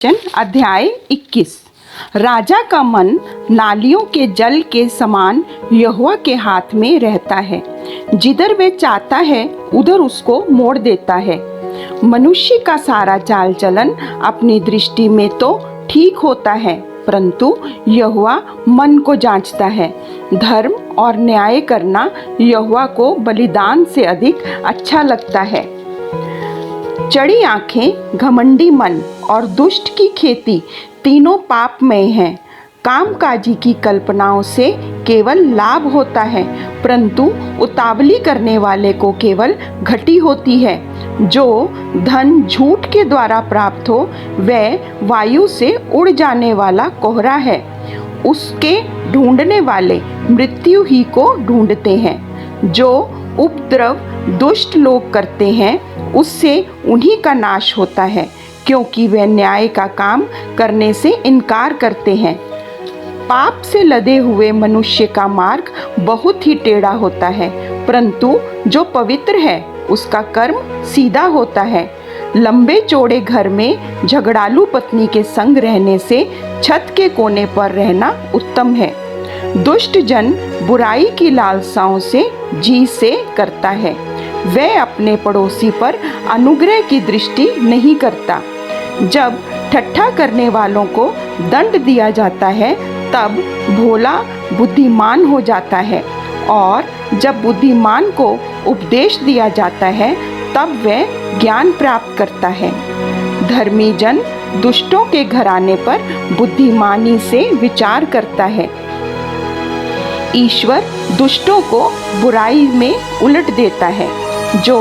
अध्याय 21। राजा का मन नालियों के जल के समान यहोवा के हाथ में रहता है। जिधर वह चाहता है उधर उसको मोड़ देता है। मनुष्य का सारा चाल चलन अपनी दृष्टि में तो ठीक होता है, परंतु यहोवा मन को जांचता है। धर्म और न्याय करना यहोवा को बलिदान से अधिक अच्छा लगता है। चढ़ी आंखें, घमंडी मन और दुष्ट की खेती तीनों पापमय हैं। कामकाजी की कल्पनाओं से केवल लाभ होता है, परंतु उतावली करने वाले को केवल घटी होती है। जो धन झूठ के द्वारा प्राप्त हो वह वायु से उड़ जाने वाला कोहरा है। उसके ढूंढने वाले मृत्यु ही को ढूंढते हैं। जो उपद्रव दुष्ट लोग करते हैं उससे उन्हीं का नाश होता है, क्योंकि वे न्याय का काम करने से इनकार करते हैं। पाप से लदे हुए मनुष्य का मार्ग बहुत ही टेढ़ा होता है, परंतु जो पवित्र है उसका कर्म सीधा होता है। लंबे चौड़े घर में झगड़ालू पत्नी के संग रहने से छत के कोने पर रहना उत्तम है। दुष्ट जन बुराई की लालसाओं से जी से करता है। वह अपने पड़ोसी पर अनुग्रह की दृष्टि नहीं करता। जब ठट्ठा करने वालों को दंड दिया जाता है तब भोला बुद्धिमान हो जाता है, और जब बुद्धिमान को उपदेश दिया जाता है तब वह ज्ञान प्राप्त करता है। धर्मी जन दुष्टों के घराने पर बुद्धिमानी से विचार करता है। ईश्वर दुष्टों को बुराई में उलट देता है। जो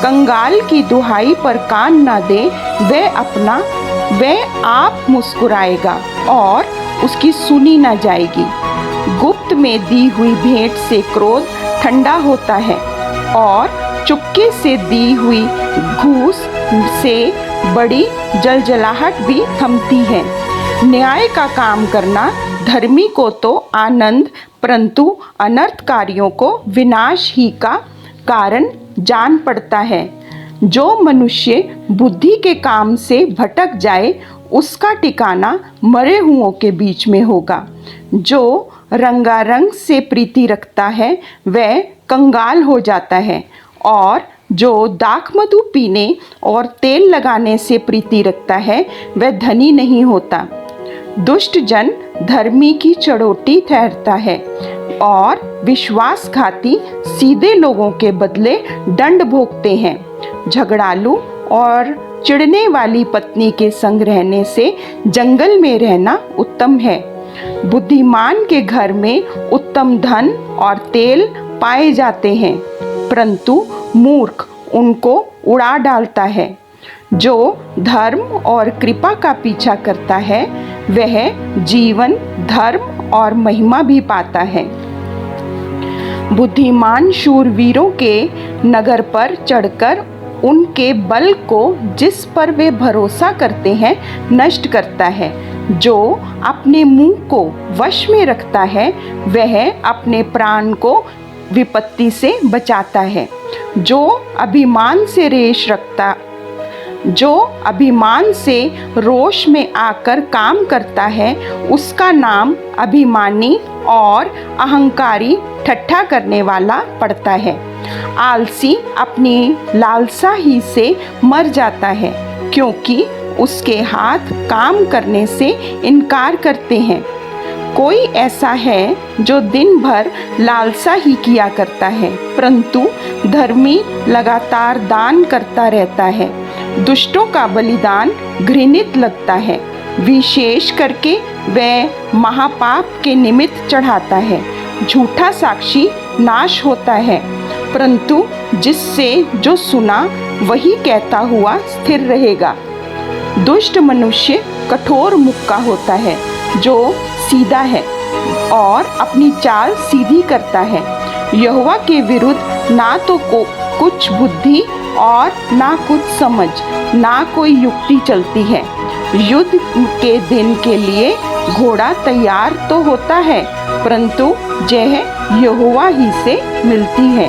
कंगाल की दुहाई पर कान न दे वह आप मुस्कुराएगा और उसकी सुनी न जाएगी। गुप्त में दी हुई भेंट से क्रोध ठंडा होता है, और चुपके से दी हुई घूस से बड़ी जलजलाहट भी थमती है। न्याय का काम करना धर्मी को तो आनंद, परंतु अनर्थकारियों को विनाश ही का कारण जान पड़ता है। जो मनुष्य बुद्धि के काम से भटक जाए उसका ठिकाना मरे हुओं के बीच में होगा। जो रंगारंग से प्रीति रखता है वह कंगाल हो जाता है, और जो दाख मधु पीने और तेल लगाने से प्रीति रखता है वह धनी नहीं होता। दुष्ट जन धर्मी की चढ़ोटी ठहरता है, और विश्वासघाती सीधे लोगों के बदले दंड भोगते हैं। झगड़ालू और चिढ़ने वाली पत्नी के संग रहने से जंगल में रहना उत्तम है। बुद्धिमान के घर में उत्तम धन और तेल पाए जाते हैं, परंतु मूर्ख उनको उड़ा डालता है। जो धर्म और कृपा का पीछा करता है वह जीवन, धर्म और महिमा भी पाता है। बुद्धिमान शूरवीरों के नगर पर चढ़कर उनके बल को जिस पर वे भरोसा करते हैं नष्ट करता है। जो अपने मुंह को वश में रखता है वह अपने प्राण को विपत्ति से बचाता है। जो अभिमान से रोष में आकर काम करता है उसका नाम अभिमानी और अहंकारी ठट्ठा करने वाला पड़ता है। आलसी अपनी लालसा ही से मर जाता है, क्योंकि उसके हाथ काम करने से इनकार करते हैं। कोई ऐसा है जो दिन भर लालसा ही किया करता है, परंतु धर्मी लगातार दान करता रहता है। दुष्टों का बलिदान घृणित लगता है, विशेष करके वह महापाप के निमित्त चढ़ाता है। झूठा साक्षी नाश होता है, परंतु जिससे जो सुना वही कहता हुआ स्थिर रहेगा। दुष्ट मनुष्य कठोर मुख का होता है, जो सीधा है और अपनी चाल सीधी करता है। यहोवा के विरुद्ध ना तो कुछ बुद्धि और ना कुछ समझ, ना कोई युक्ति चलती है। युद्ध के दिन के लिए घोड़ा तैयार तो होता है, परंतु जय यहोवा ही से मिलती है।